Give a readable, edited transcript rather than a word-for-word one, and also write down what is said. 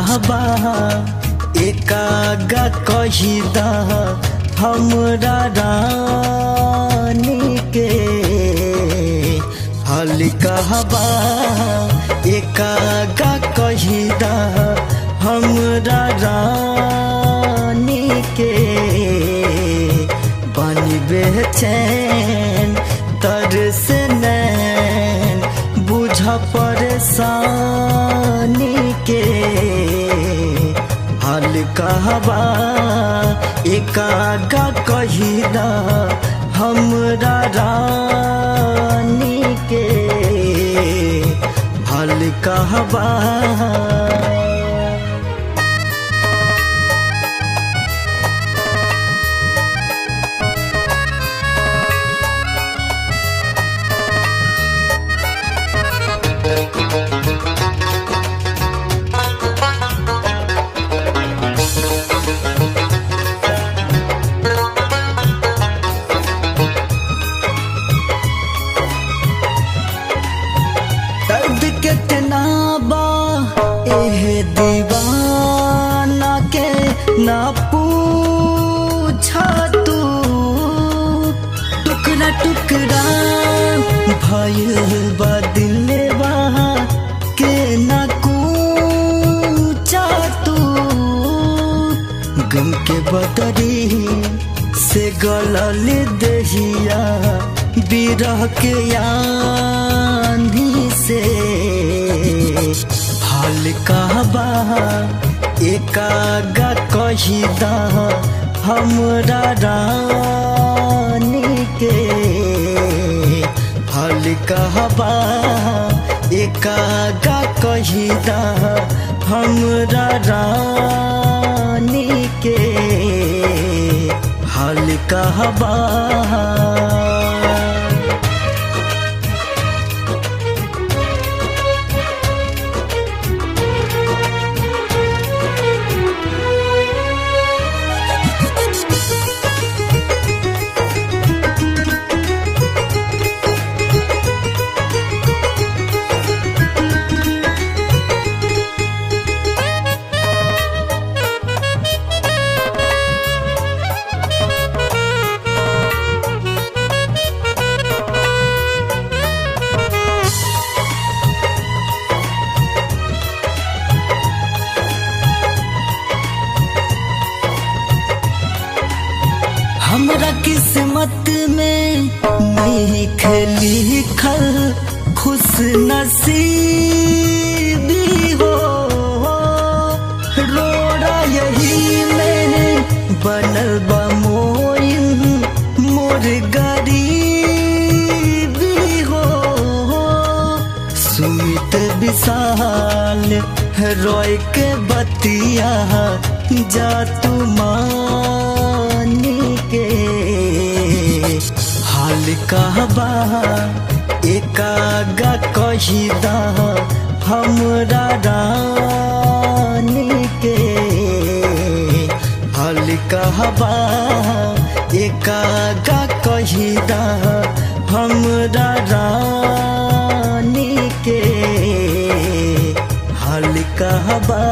कहबा एकागा कहिदा हमरा रानी के हल कहबा एकागा कहिदा हमरा रानी के बनी बेचैन तरस नैन बुझ परेशानी के हल कहबा एकागा कहिदा हमरा रानी के हल कहबा। दर्द कितना बा एह दीवाना के ना पूछा तू टुकड़ा टुकड़ा भइल बा दिलवा के ना कूचा तू गम के बदरी से गलल दहिया बिरह के आंधी से हाल कहबा एकागा कहिदा हमरा रानी के हाल कहबा एकागा कहिदा हमरा रानी के हाल कहबा। हमरा किस्मत में नहीं लिखल खुश नसीबी हो रोड़ा यही में बनल बा मोर गरीबी हो सुमित विशाल रोय के बतिया जा तू मानी के हाल कहबा एकागा कहिदा हमरा रानी के हाल कहबा एकागा कहिदा हमरा रानी के हाल कहबा।